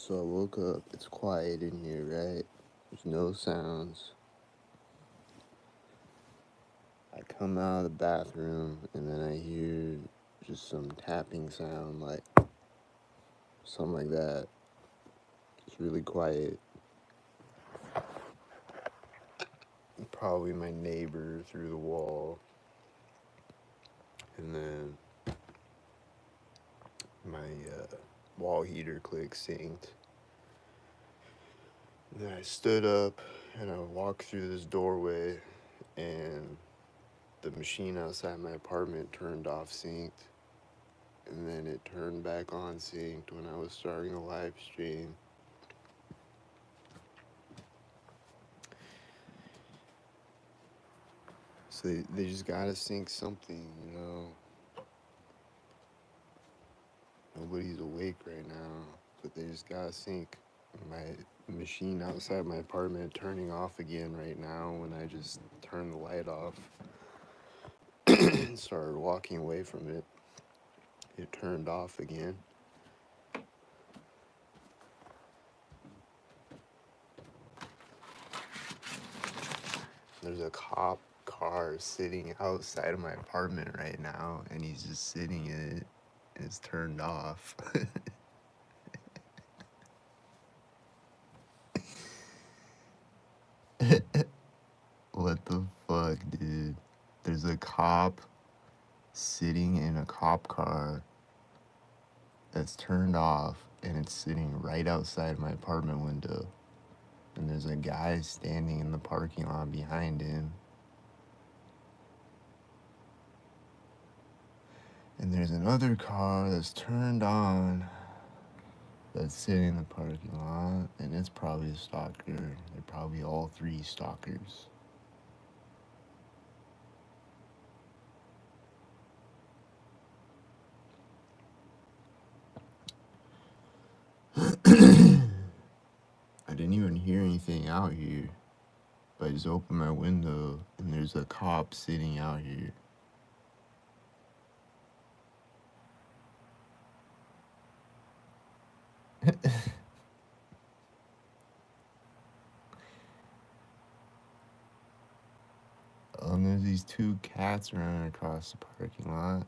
So I woke up, it's quiet in here, right? There's no sounds. I come out of the bathroom and then I hear just some tapping sound, like something like that. It's really quiet. Probably my neighbor through the wall. And then my wall heater click synced. And then I stood up and I walked through this doorway and the machine outside my apartment turned off synced. And then it turned back on synced when I was starting a live stream. So they just gotta sync something, you know. Nobody's awake right now, but they just gotta sync. My machine outside my apartment turning off again right now when I just turned the light off and started walking away from it. It turned off again. There's a cop car sitting outside of my apartment right now, and he's just sitting in it, and it's turned off. What the fuck, dude? There's a cop sitting in a cop car that's turned off, and it's sitting right outside my apartment window. And there's a guy standing in the parking lot behind him. And there's another car that's turned on that's sitting in the parking lot, and it's probably a stalker. They're probably all three stalkers. I didn't even hear anything out here, but I just opened my window, and there's a cop sitting out here. There's these two cats running across the parking lot.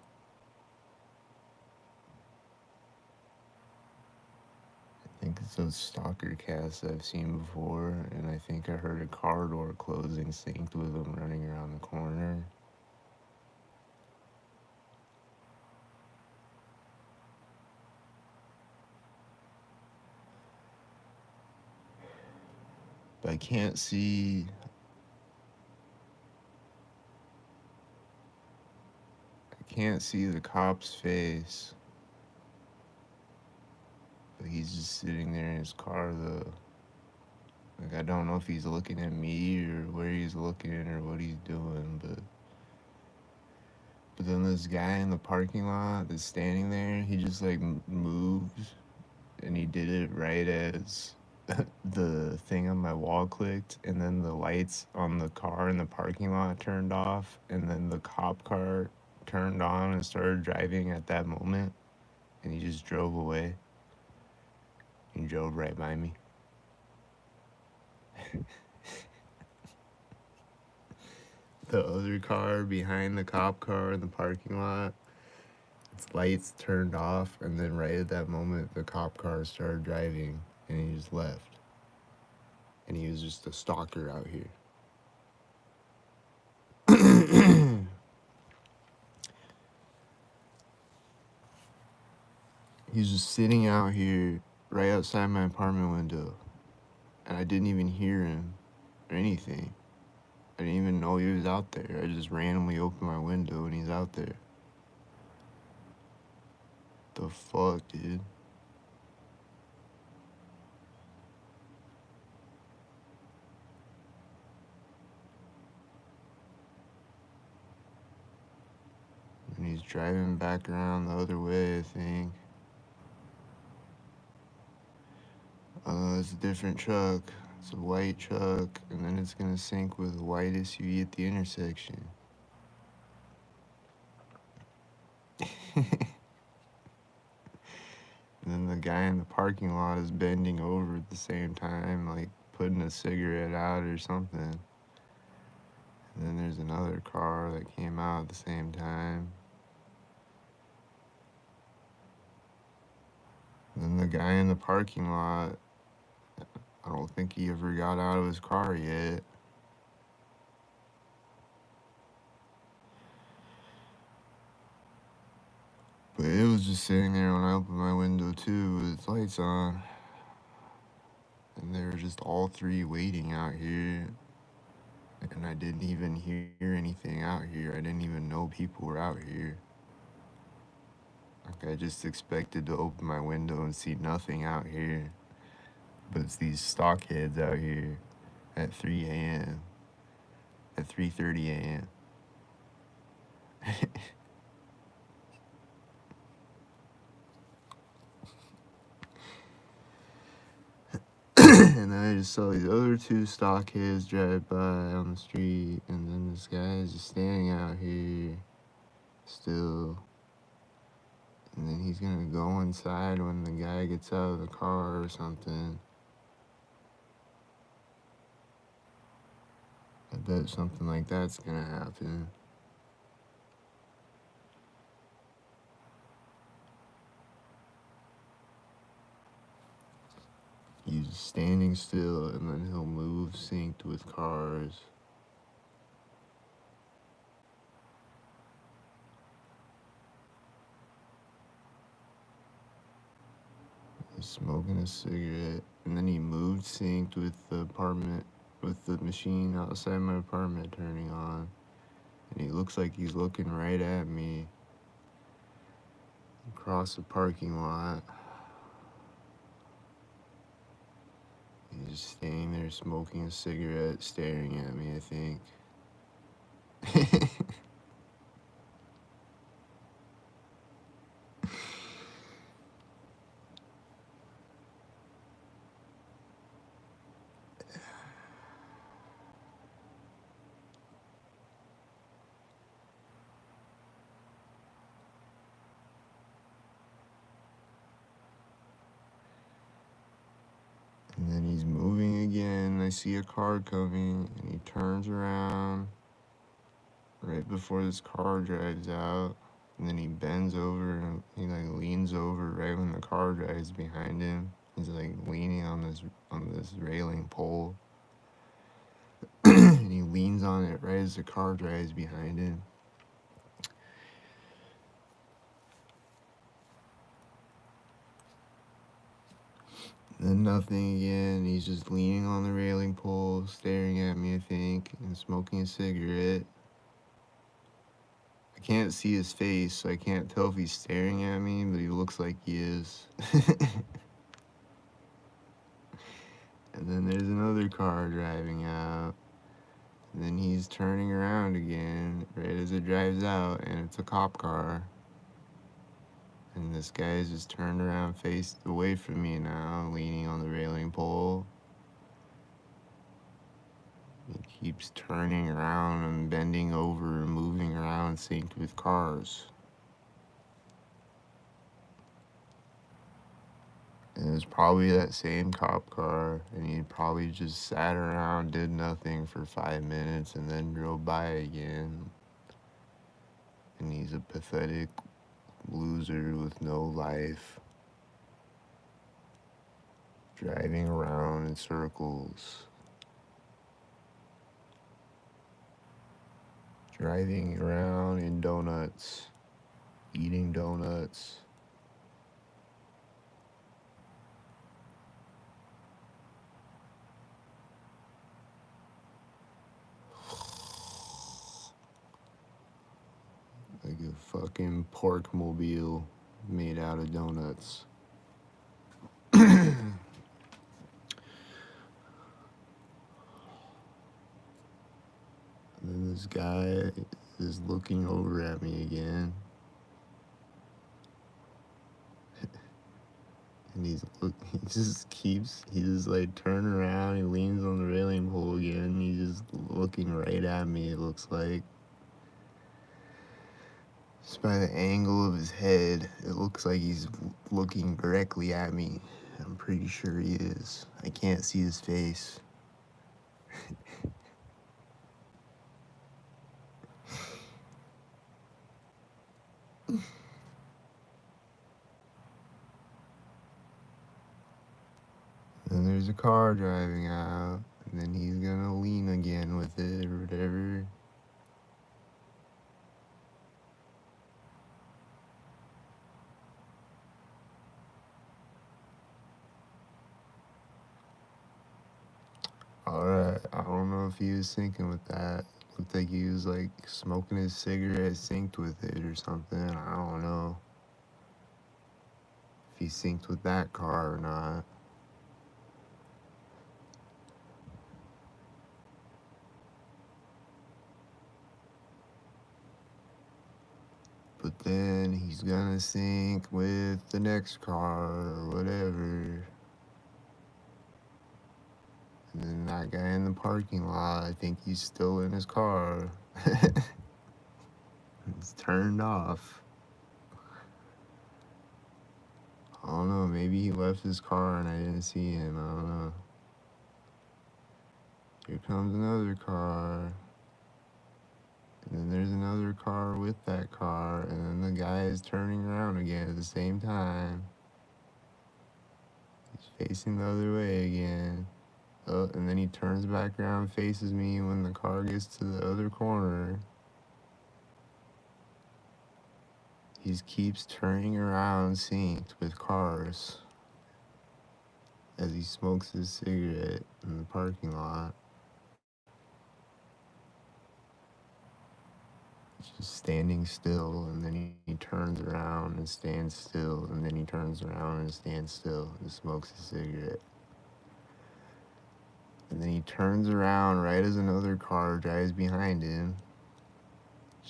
I think it's those stalker cats I've seen before, and I think I heard a car door closing synced with them running around the corner. But I can't see the cop's face. But he's just sitting there in his car though. Like, I don't know if he's looking at me or where he's looking or what he's doing, but then this guy in the parking lot that's standing there, he just like moves, and he did it right as the thing on my wall clicked, and then the lights on the car in the parking lot turned off, and then the cop car turned on and started driving at that moment, and he just drove away. He drove right by me. The other car behind the cop car in the parking lot, its lights turned off, and then right at that moment the cop car started driving, and he just left. And he was just a stalker out here. He was just sitting out here right outside my apartment window, and I didn't even hear him or anything. I didn't even know he was out there. I just randomly opened my window and he's out there. The fuck, dude? And he's driving back around the other way, I think. Oh, it's a different truck. It's a white truck, and then it's gonna sync with a white SUV at the intersection. And then the guy in the parking lot is bending over at the same time, like putting a cigarette out or something. And then there's another car that came out at the same time. And then the guy in the parking lot, I don't think he ever got out of his car yet. But it was just sitting there when I opened my window too with its lights on. And they were just all three waiting out here. And I didn't even hear anything out here. I didn't even know people were out here. Like I just expected to open my window and see nothing out here. But it's these stockheads out here at 3 a.m. At 3:30 a.m. And then I just saw these other two stockheads drive by on the street, and then this guy is just standing out here still. And then he's gonna go inside when the guy gets out of the car or something. I bet something like that's gonna happen. He's standing still and then he'll move synced with cars. He's smoking a cigarette and then he moved synced with the apartment, with the machine outside my apartment turning on. And he looks like he's looking right at me across the parking lot. He's just standing there smoking a cigarette, staring at me, I think. And then he's moving again. I see a car coming, and he turns around right before this car drives out. And then he bends over and he like leans over right when the car drives behind him. He's like leaning on this railing pole, and he leans on it right as the car drives behind him. Then nothing again. He's just leaning on the railing pole, staring at me, I think, and smoking a cigarette. I can't see his face, so I can't tell if he's staring at me, but he looks like he is. And then there's another car driving out. And then he's turning around again right as it drives out, and it's a cop car. And this guy is just turned around, faced away from me now, leaning on the railing pole. He keeps turning around and bending over and moving around, synced with cars. And it was probably that same cop car, and he probably just sat around, did nothing for 5 minutes, and then drove by again. And he's a pathetic loser with no life, driving around in circles, driving around in donuts, eating donuts. Like a fucking pork mobile made out of donuts. And then this guy is looking over at me again. And he just like turn around, he leans on the railing pole again, he's just looking right at me, it looks like. Just by the angle of his head, it looks like he's looking directly at me. I'm pretty sure he is. I can't see his face. Then there's a car driving out, and then he's gonna lean again with it or whatever. Alright, I don't know if he was syncing with that. Looked like he was like smoking his cigarette synced with it or something. I don't know if he synced with that car or not. But then he's gonna sync with the next car or whatever. And then that guy in the parking lot, I think he's still in his car. It's turned off. I don't know, maybe he left his car and I didn't see him. I don't know. Here comes another car. And then there's another car with that car. And then the guy is turning around again at the same time. He's facing the other way again. Oh, and then he turns back around, faces me when the car gets to the other corner. He keeps turning around, synced with cars as he smokes his cigarette in the parking lot. He's just standing still, and then he turns around and stands still, and then he turns around and stands still and smokes his cigarette. And then he turns around right as another car drives behind him.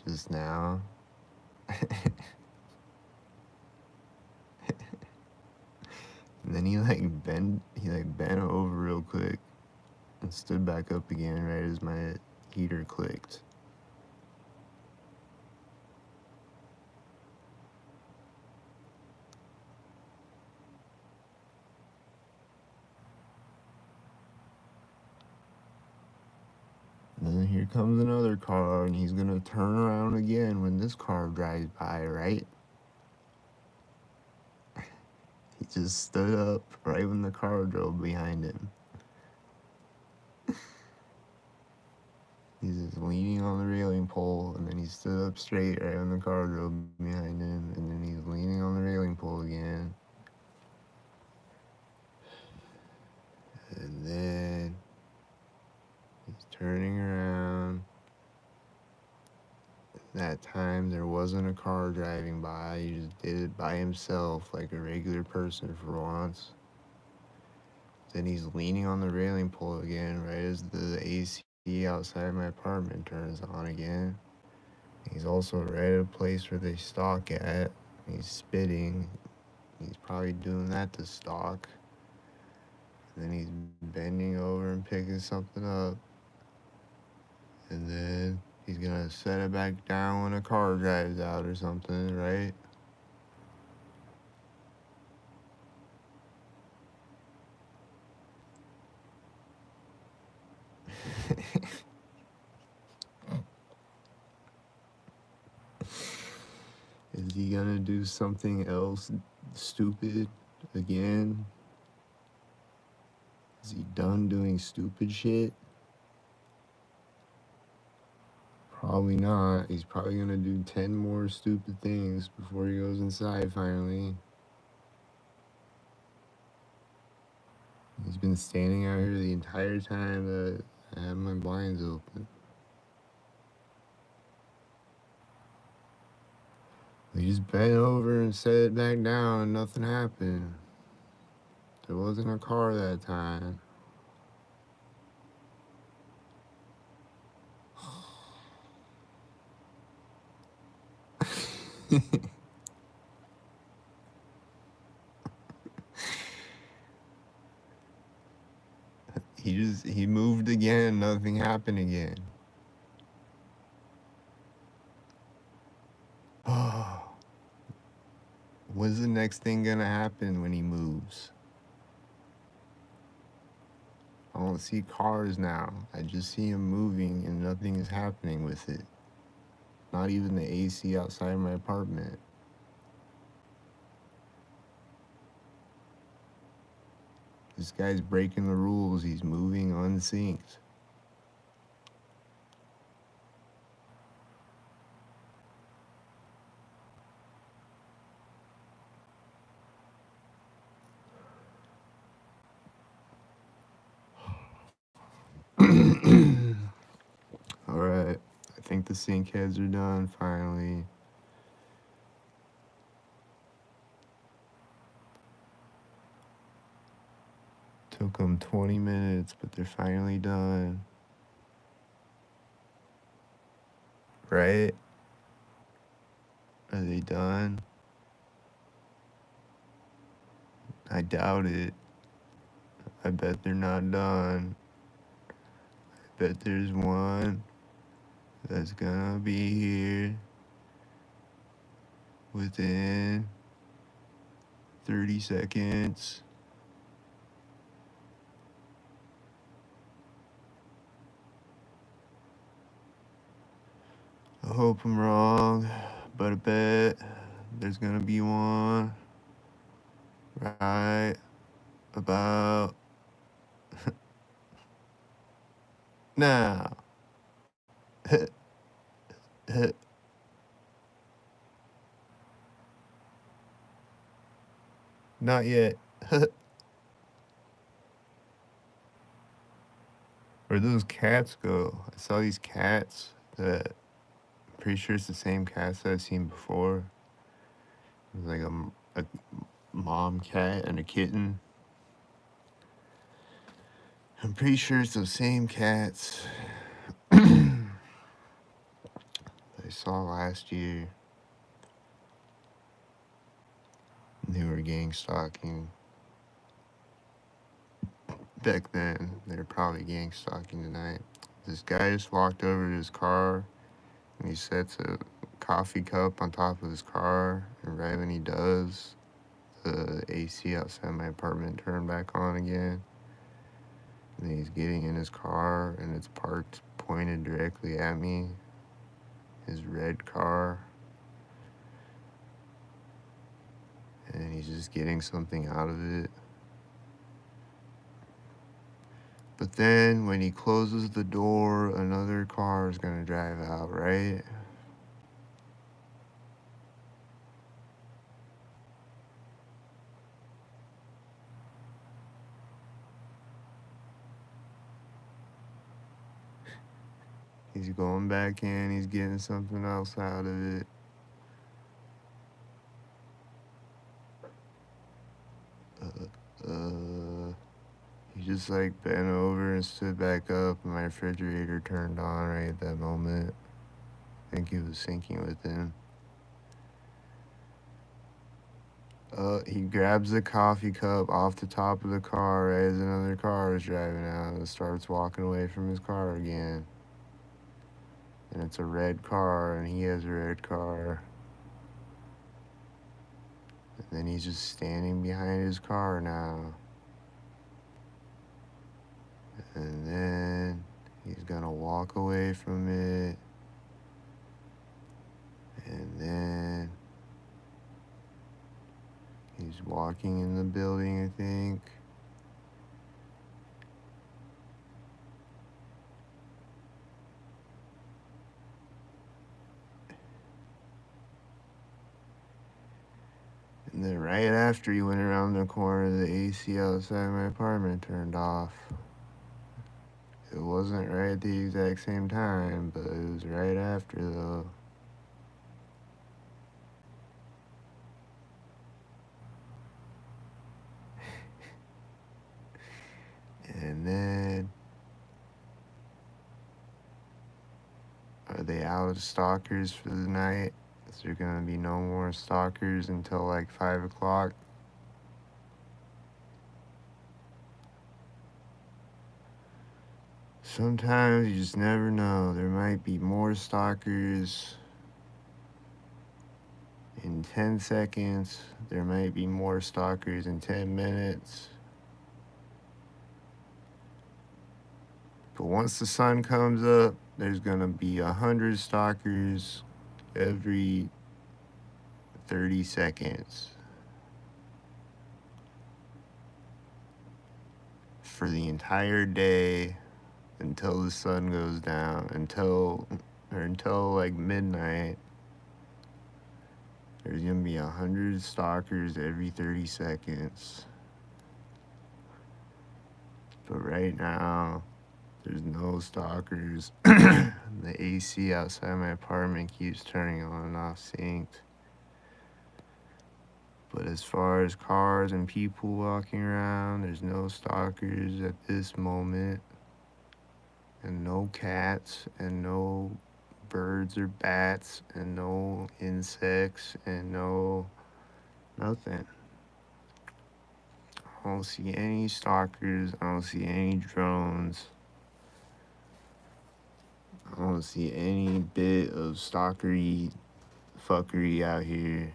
Just now. And then he bent over real quick and stood back up again right as my heater clicked. And then here comes another car, and he's gonna turn around again when this car drives by, right? He just stood up right when the car drove behind him. He's just leaning on the railing pole, and then he stood up straight right when the car drove behind him, and then he's leaning on the railing pole again. And then he's turning around. That time there wasn't a car driving by, he just did it by himself like a regular person for once. Then he's leaning on the railing pole again right as the AC outside my apartment turns on again. He's also right at a place where they stalk at. He's spitting. He's probably doing that to stalk. And then he's bending over and picking something up. And then he's gonna set it back down when a car drives out or something, right? Is he gonna do something else stupid again? Is he done doing stupid shit? Probably not. He's probably gonna do 10 more stupid things before he goes inside finally. He's been standing out here the entire time that I have my blinds open. He just bent over and set it back down and nothing happened. There wasn't a car that time. He moved again, nothing happened again. What's the next thing gonna happen when he moves? I don't see cars now. I just see him moving and nothing is happening with it. Not even the AC outside my apartment. This guy's breaking the rules. He's moving unsynced. Alright, I think the sync heads are done finally. Took them 20 minutes, but they're finally done. Right? Are they done? I doubt it. I bet they're not done. I bet there's one that's gonna be here within 30 seconds. I hope I'm wrong, but I bet there's gonna be one right about now. Not yet. Where'd those cats go? I saw these cats that I'm pretty sure it's the same cats that I've seen before. It was like a mom cat and a kitten. I'm pretty sure it's those same cats I saw last year. They were gang stalking. Back then, they were probably gang stalking tonight. This guy just walked over to his car and he sets a coffee cup on top of his car. And right when he does, the AC outside my apartment turned back on again. And then he's getting in his car and it's parked pointed directly at me. His red car. And he's just getting something out of it. But then when he closes the door, another car is gonna drive out, right? He's going back in, he's getting something else out of it. He just like bent over and stood back up, and my refrigerator turned on right at that moment. I think he was syncing with him. He grabs the coffee cup off the top of the car right as another car is driving out and starts walking away from his car again. And it's a red car, and he has a red car. And then he's just standing behind his car now. And then he's gonna walk away from it. And then he's walking in the building, I think. And then right after he went around the corner, the AC outside my apartment turned off. It wasn't right at the exact same time, but it was right after though. And then, are they out of stalkers for the night? Is there gonna be no more stalkers until like 5 o'clock? Sometimes you just never know. There might be more stalkers in 10 seconds. There might be more stalkers in 10 minutes. But once the sun comes up, there's gonna be 100 stalkers every 30 seconds for the entire day until the sun goes down, until like midnight. There's gonna be 100 stalkers every 30 seconds. But right now, there's no stalkers. The AC outside my apartment keeps turning on and off synced. But as far as cars and people walking around, there's no stalkers at this moment. And no cats, and no birds or bats, and no insects, and no nothing. I don't see any stalkers. I don't see any drones. I don't see any bit of stalkery fuckery out here.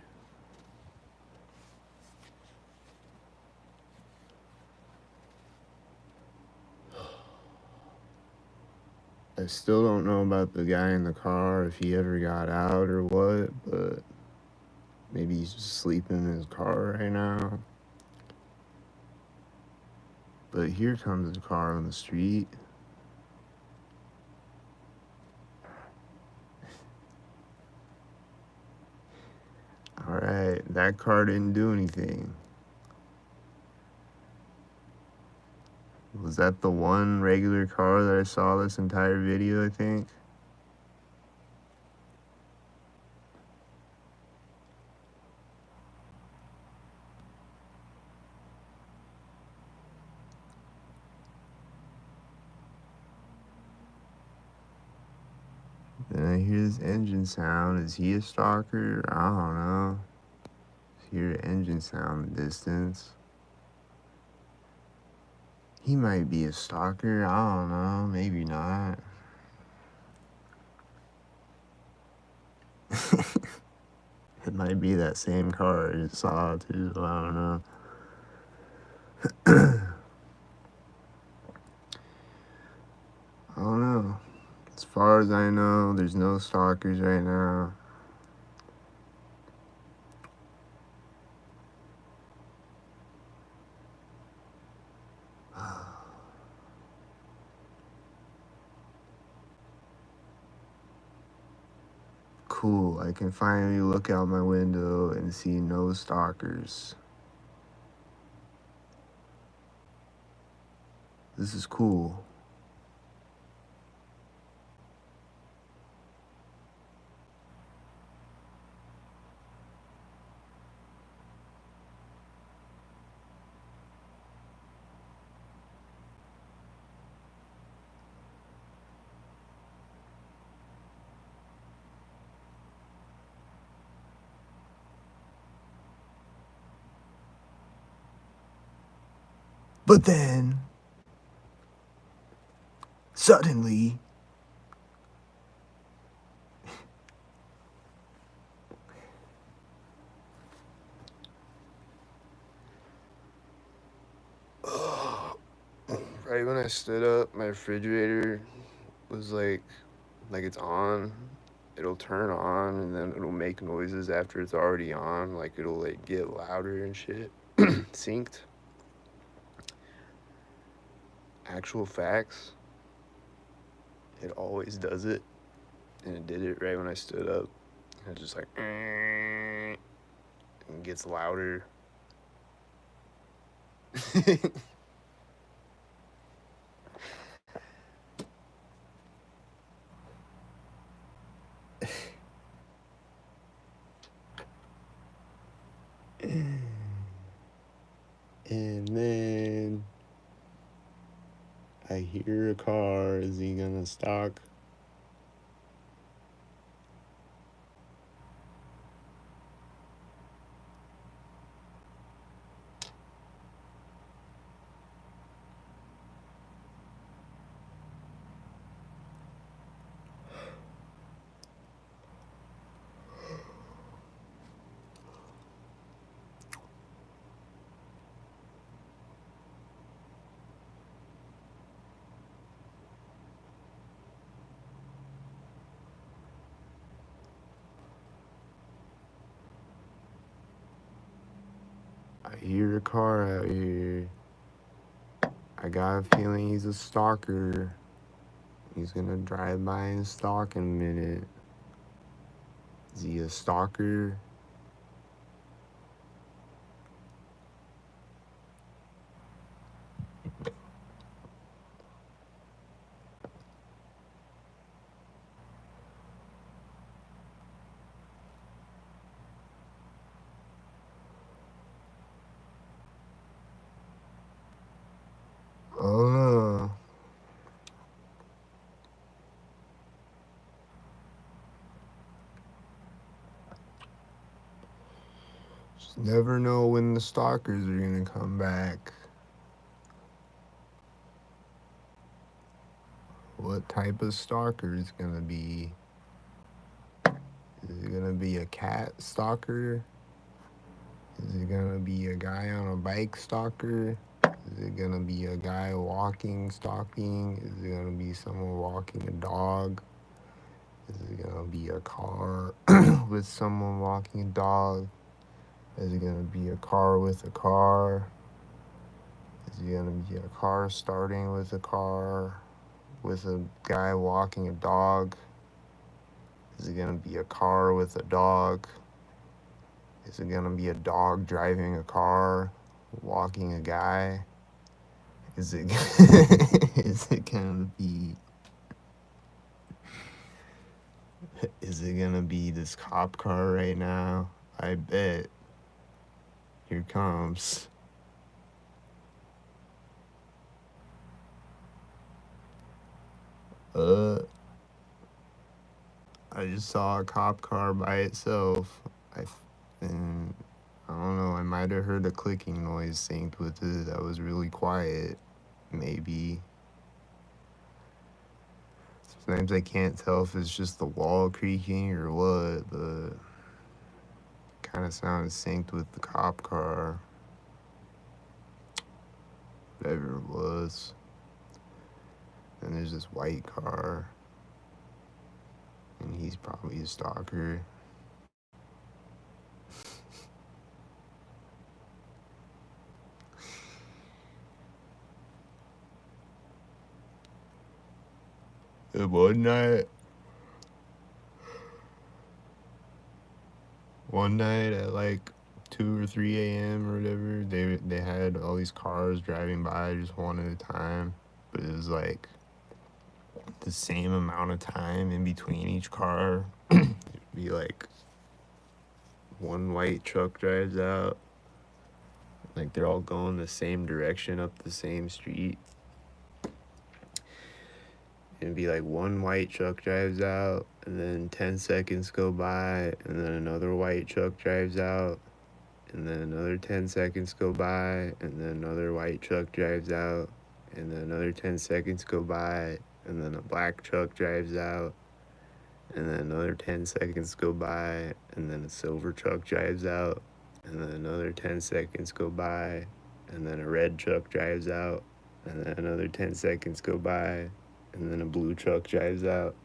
I still don't know about the guy in the car, if he ever got out or what, but maybe he's just sleeping in his car right now. But here comes a car on the street. Alright, that car didn't do anything. Was that the one regular car that I saw this entire video, I think? Then I hear this engine sound. Is he a stalker? I don't know. I hear an engine sound in the distance. He might be a stalker. I don't know. Maybe not. It might be that same car I just saw too. I don't know. I don't know. As far as I know, there's no stalkers right now. Cool, I can finally look out my window and see no stalkers. This is cool. But then, suddenly, right when I stood up, my refrigerator was like it's on. It'll turn on and then it'll make noises after it's already on. Like it'll like get louder and shit. Synced. Actual facts. It always does it. And it did it right when I stood up. And it's just like and gets louder. And then I hear a car. Is he gonna stalk? hear a car out here. I got a feeling he's a stalker. He's gonna drive by and stalk in a minute. Is he a stalker? Oh no. Just never know when the stalkers are gonna come back. What type of stalker is gonna be? Is it gonna be a cat stalker? Is it gonna be a guy on a bike stalker? Is it gonna be a guy walking stalking? Is it gonna be someone walking a dog? Is it gonna be a car with someone walking a dog? Is it gonna be a car with a car? Is it gonna be a car starting with a car with a guy walking a dog? Is it gonna be a car with a dog? Is it gonna be a dog driving a car, walking a guy? Is it is it gonna be is it gonna be this cop car right now? I bet. Here comes. Uh I just saw a cop car by itself. And I don't know, I might have heard a clicking noise synced with it that was really quiet. Maybe. Sometimes I can't tell if it's just the wall creaking or what, but it kind of sounded synced with the cop car. Whatever it was. And there's this white car. And he's probably a stalker. And one night at like 2 or 3 a.m. or whatever, they had all these cars driving by just one at a time. But it was like the same amount of time in between each car. It'd be like one white truck drives out. Like they're all going the same direction up the same street. It'd be like one white truck drives out, and then 10 seconds go by, and then another white truck drives out, and then another 10 seconds go by, and then another white truck drives out, and then another 10 seconds go by, and then a black truck drives out, and then another 10 seconds go by, and then a silver truck drives out, and then another 10 seconds go by, and then a red truck drives out, and then another 10 seconds go by, and then a blue truck drives out.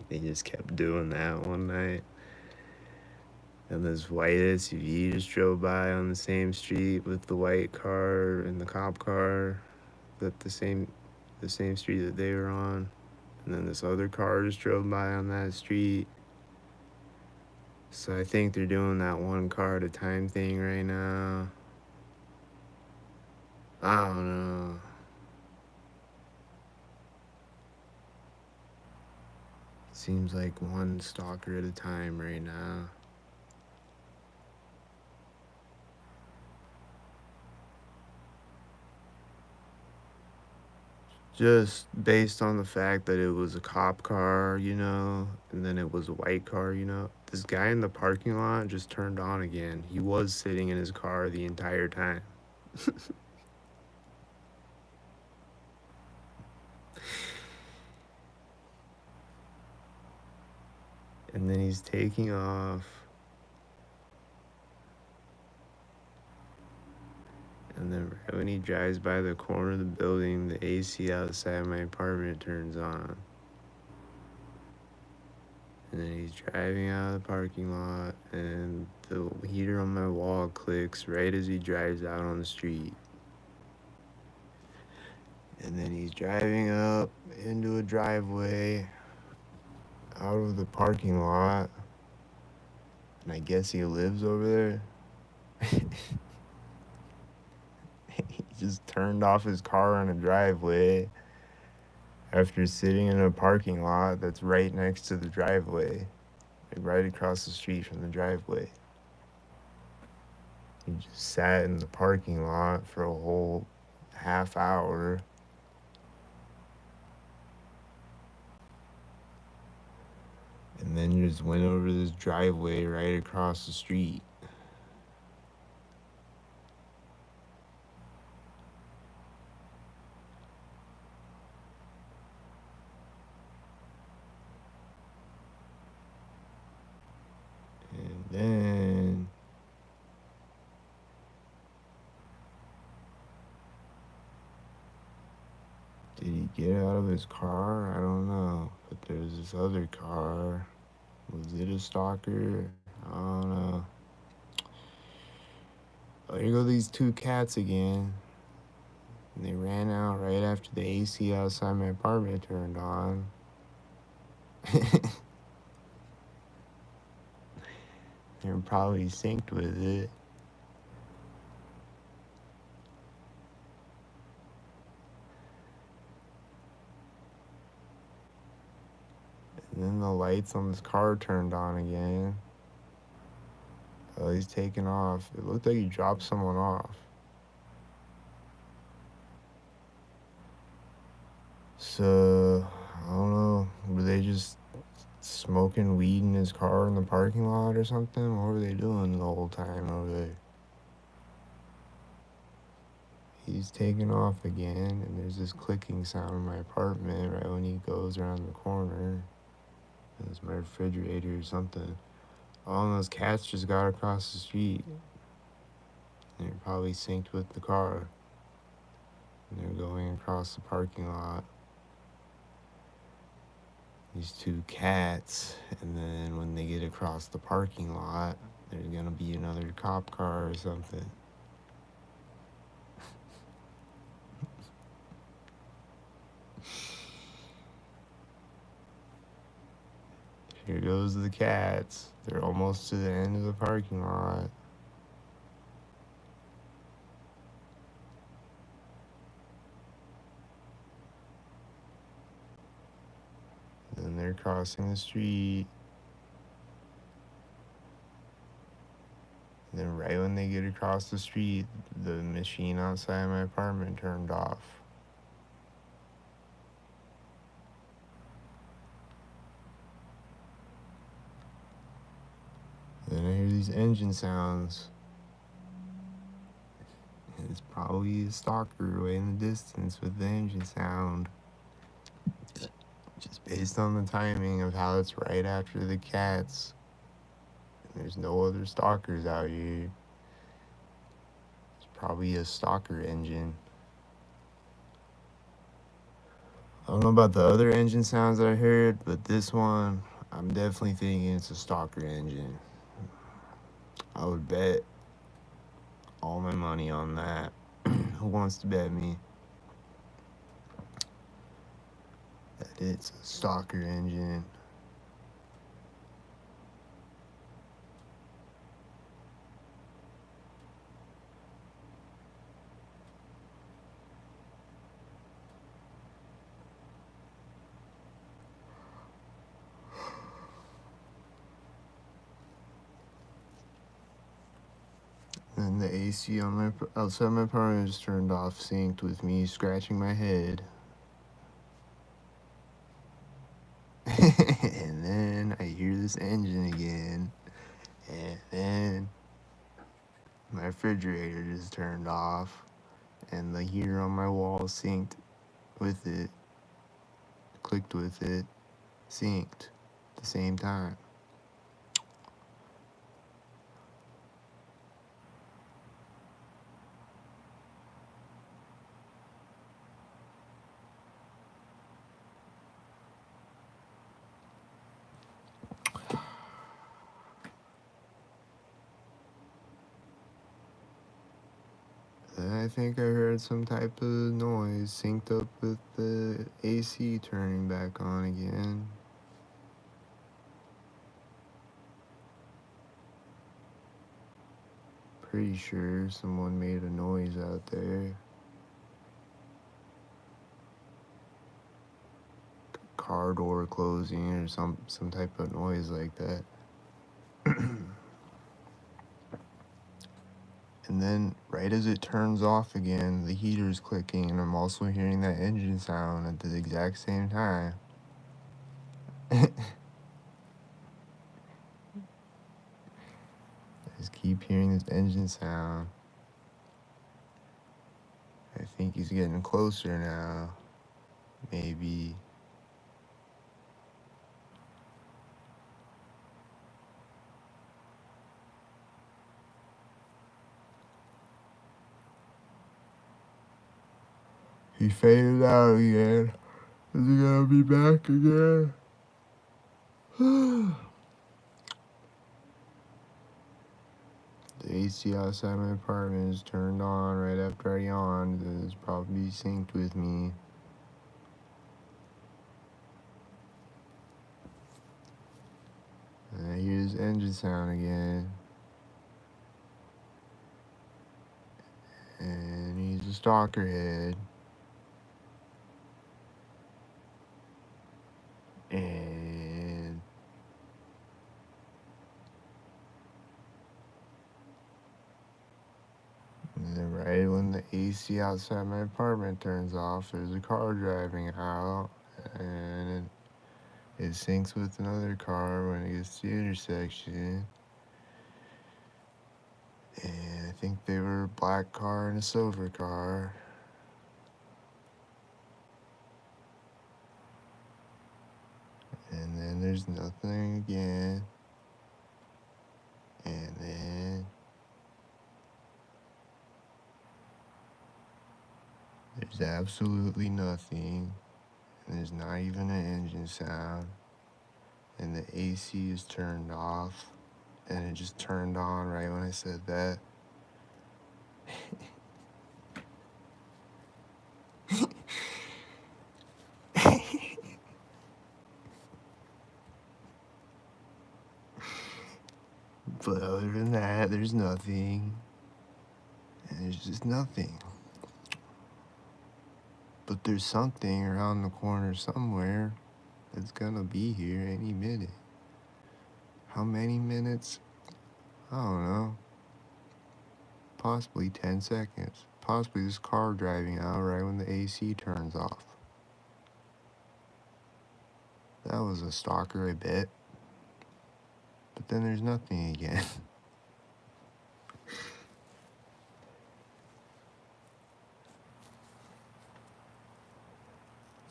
They just kept doing that one night. And this white SUV just drove by on the same street with the white car and the cop car, that the same street that they were on. And then this other car just drove by on that street. So I think they're doing that one car at a time thing right now. I don't know. Seems like one stalker at a time right now. Just based on the fact that it was a cop car, and then it was a white car, This guy in the parking lot just turned on again. He was sitting in his car the entire time. And then he's taking off. And then right when he drives by the corner of the building, the AC outside my apartment turns on. And then he's driving out of the parking lot, and the heater on my wall clicks right as he drives out on the street. And then he's driving up into a driveway out of the parking lot. And I guess he lives over there. He just turned off his car on a driveway after sitting in a parking lot that's right next to the driveway, like right across the street from the driveway. He just sat in the parking lot for a whole half hour. And then just went over this driveway right across the street. And then did he get out of his car? I don't know. But there's this other car. Was it a stalker? I don't know. Oh, here go these two cats again. And they ran out right after the AC outside my apartment turned on. They're probably synced with it. And then the lights on this car turned on again. Oh, he's taking off. It looked like he dropped someone off. So, I don't know. Were they just smoking weed in his car in the parking lot or something? What were they doing the whole time over there? He's taking off again, and there's this clicking sound in my apartment right when he goes around the corner. It's my refrigerator or something. All those cats just got across the street. They're probably synced with the car. And they're going across the parking lot. These two cats, and then when they get across the parking lot, there's gonna be another cop car or something. Here goes the cats. They're almost to the end of the parking lot. Then they're crossing the street. And then right when they get across the street, the machine outside my apartment turned off. Then I hear these engine sounds. It's probably a stalker way in the distance with the engine sound. Just based on the timing of how it's right after the cats. And there's no other stalkers out here. It's probably a stalker engine. I don't know about the other engine sounds that I heard, but this one, I'm definitely thinking it's a stalker engine. I would bet all my money on that. Who wants to bet me that it's a stalker engine? And the AC on my outside my apartment just turned off, synced with me scratching my head. And then I hear this engine again, and then my refrigerator just turned off, and the heater on my wall synced with it, clicked with it, synced at the same time. I think I heard some type of noise synced up with the AC turning back on again. Pretty sure someone made a noise out there. Car door closing or some type of noise like that. And then right as it turns off again, the heater's clicking, and I'm also hearing that engine sound at the exact same time. I just keep hearing this engine sound. I think he's getting closer now. Maybe. He faded out again. Is he gonna be back again? The AC outside my apartment is turned on right after I yawned. It's probably synced with me. And I hear his engine sound again. And he's a stalker head. And then right when the AC outside my apartment turns off, there's a car driving out, and it syncs with another car when it gets to the intersection. And I think they were a black car and a silver car. And then there's nothing again. And then there's absolutely nothing. And there's not even an engine sound. And the AC is turned off. And it just turned on right when I said that. But other than that, there's nothing. And there's just nothing. But there's something around the corner somewhere that's gonna be here any minute. How many minutes? I don't know. Possibly 10 seconds. Possibly this car driving out right when the AC turns off. That was a stalker, I bet. But then there's nothing again.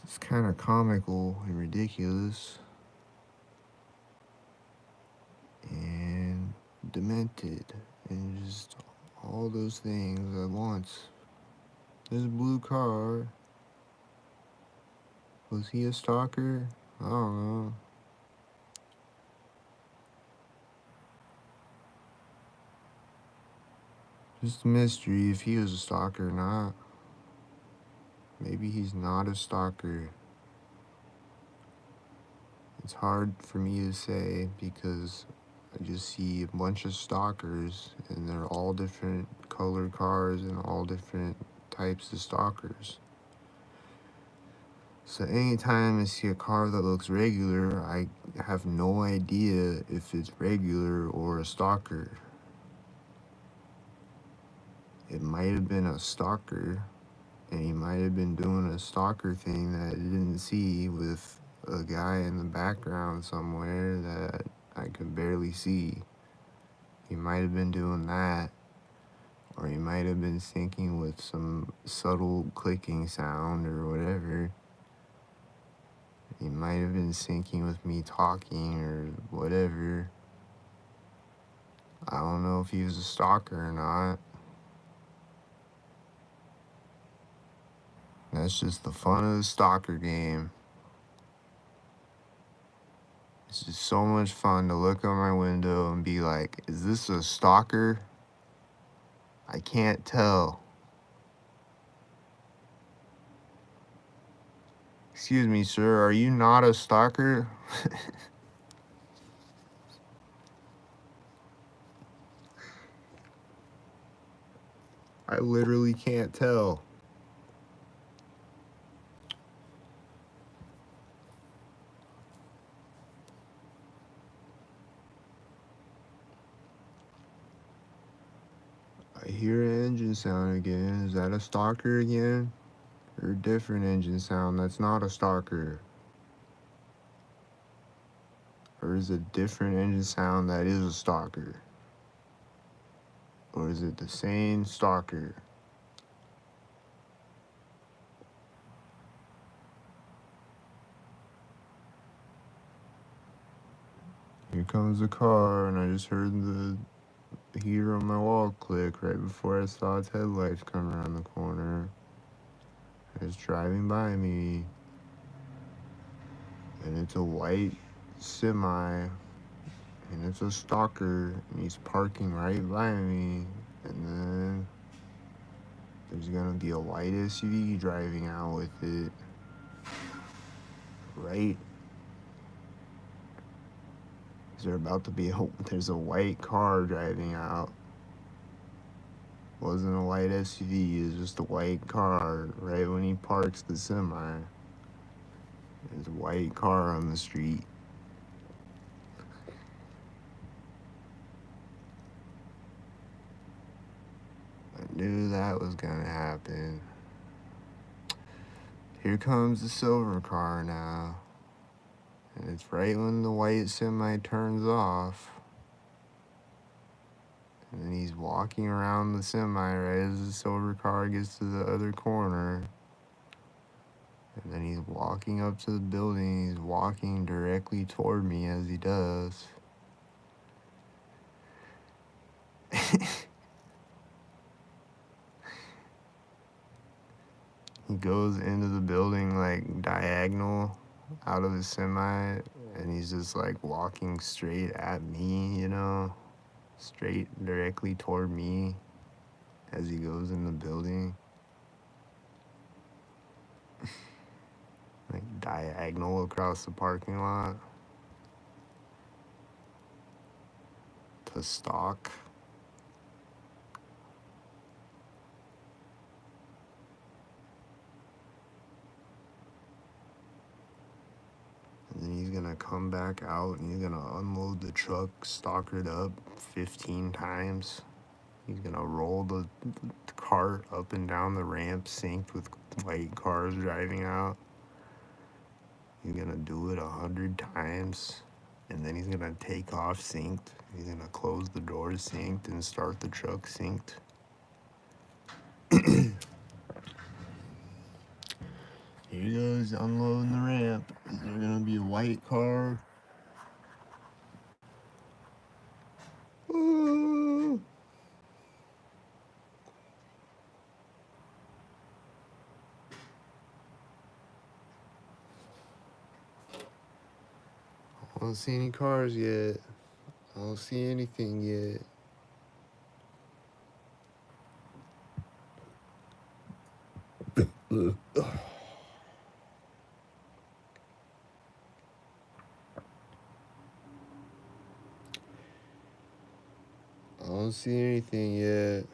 It's kind of comical and ridiculous. And demented. And just all those things at once. There's a blue car. Was he a stalker? I don't know. Just a mystery if he was a stalker or not. Maybe he's not a stalker. It's hard for me to say because I just see a bunch of stalkers and they're all different colored cars and all different types of stalkers. So anytime I see a car that looks regular, I have no idea if it's regular or a stalker. It might have been a stalker, and he might have been doing a stalker thing that I didn't see with a guy in the background somewhere that I could barely see. He might have been doing that, or he might have been syncing with some subtle clicking sound or whatever. He might have been syncing with me talking or whatever. I don't know if he was a stalker or not. That's just the fun of the stalker game. It's just so much fun to look out my window and be like, is this a stalker? I can't tell. Excuse me, sir, are you not a stalker? I literally can't tell. I hear an engine sound again. Is that a stalker again? Or a different engine sound that's not a stalker? Or is it a different engine sound that is a stalker? Or is it the same stalker? Here comes the car, and I just heard the heater on my wall click right before I saw its headlights come around the corner. It's driving by me, and it's a white semi, and it's a stalker, and he's parking right by me, and then there's gonna be a white SUV driving out with it, right? There's a white car driving out. Wasn't a white SUV, it was just a white car right when he parks the semi. There's a white car on the street. I knew that was gonna happen. Here comes the silver car now. And it's right when the white semi turns off. And then he's walking around the semi right as the silver car gets to the other corner. And then he's walking up to the building. He's walking directly toward me as he does. He goes into the building like diagonal out of his semi, and he's just like walking straight at me, you know, straight directly toward me as he goes in the building. Like diagonal across the parking lot to stalk. And then he's gonna come back out and he's gonna unload the truck, stalkered up 15 times. He's gonna roll the cart up and down the ramp, synced with white cars driving out. He's gonna do it 100 times, and then he's gonna take off synced. He's gonna close the doors synced and start the truck synced. Here he goes, unloading the ramp. Is there gonna be a white car? Ooh. I don't see any cars yet. I don't see anything yet. I don't see anything yet.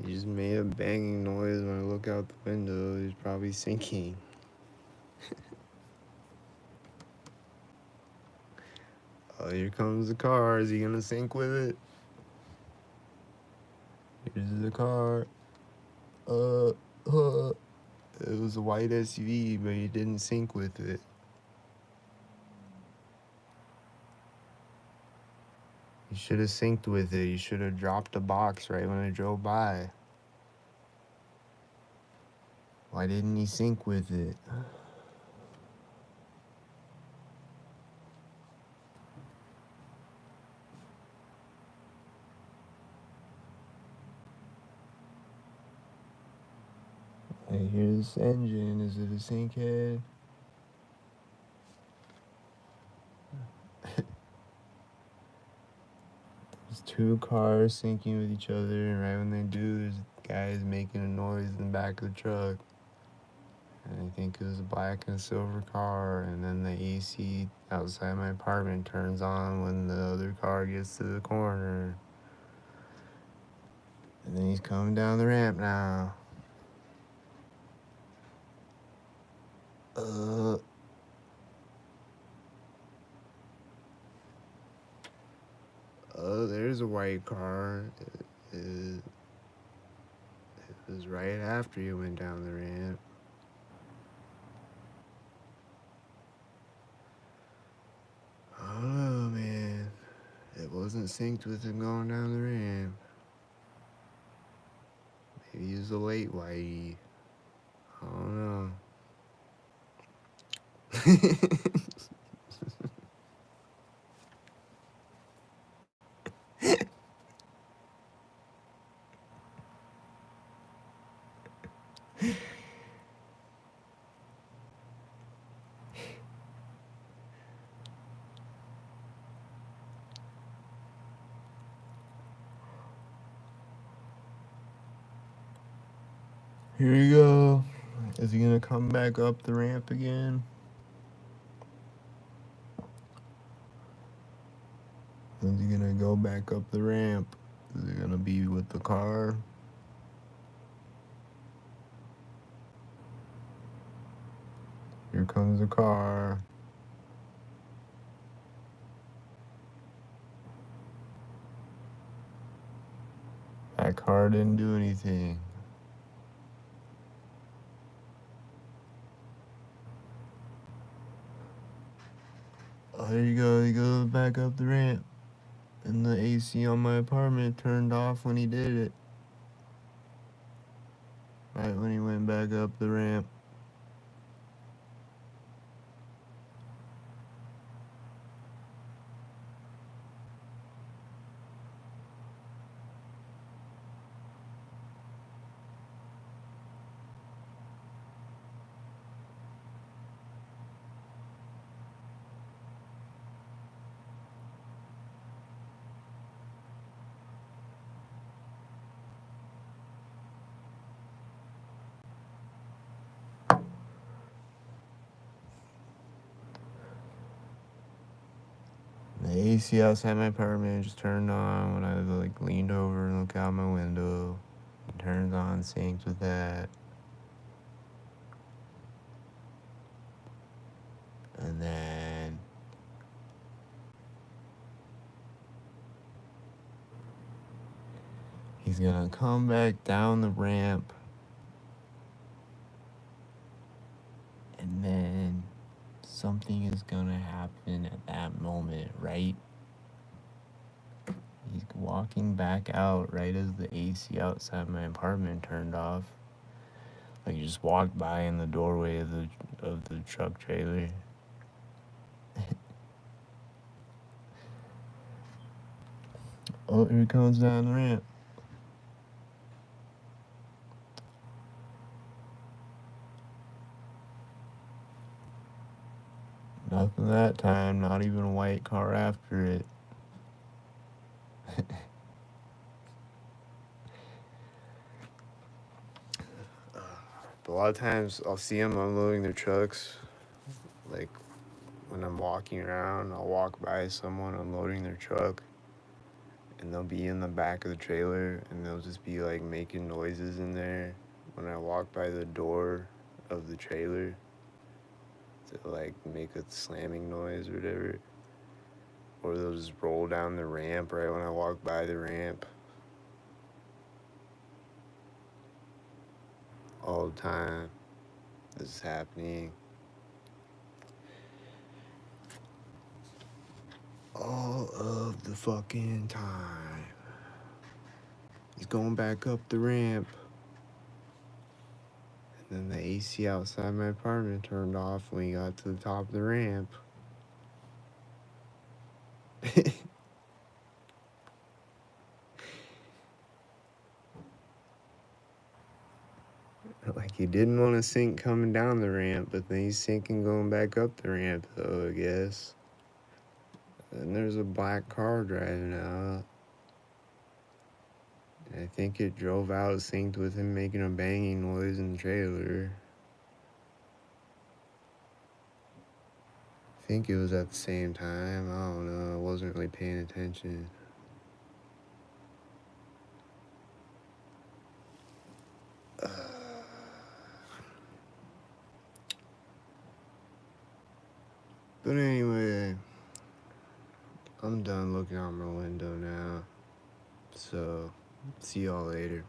He just made a banging noise when I look out the window. He's probably sinking. Oh, here comes the car. Is he gonna sync with it? Here's the car. It was a white SUV, but he didn't sync with it. You should have synced with it. You should have dropped the box right when I drove by. Why didn't he sync with it? I hear this engine. Is it a sync head? There's two cars syncing with each other, and right when they do, there's guys making a noise in the back of the truck. And I think it was a black and silver car, and then the AC outside my apartment turns on when the other car gets to the corner. And then he's coming down the ramp now. There's a white car. It was right after you went down the ramp. I don't know, man. It wasn't synced with him going down the ramp. Maybe he was a late whitey. I don't know. Here we go. Is he gonna come back up the ramp again? Is he gonna go back up the ramp? Is he gonna be with the car? Here comes the car. That car didn't do anything. Oh, there you go. He goes back up the ramp. And the AC on my apartment turned off when he did it. Right when he went back up the ramp. The AC outside my apartment just turned on when I leaned over and looked out my window. It turns on, synced with that. And then he's gonna come back down the ramp. And then something is gonna happen at that moment, right? He's walking back out right as the AC outside my apartment turned off. Like he just walked by in the doorway of the truck trailer. Oh, here he comes down the ramp. Nothing that time, not even a white car after it. But a lot of times I'll see them unloading their trucks. Like when I'm walking around, I'll walk by someone unloading their truck. And they'll be in the back of the trailer and they'll just be like making noises in there when I walk by the door of the trailer to like make a slamming noise or whatever. Or they'll just roll down the ramp right when I walk by the ramp. All the time. This is happening. All of the fucking time. He's going back up the ramp. And then the AC outside my apartment turned off when he got to the top of the ramp. Like he didn't want to sink coming down the ramp, but then he's sinking going back up the ramp though, I guess. And there's a black car driving out. I think it drove out synced with him making a banging noise in the trailer. I think it was at the same time. I don't know. I wasn't really paying attention. But anyway, I'm done looking out my window now. So, see y'all later.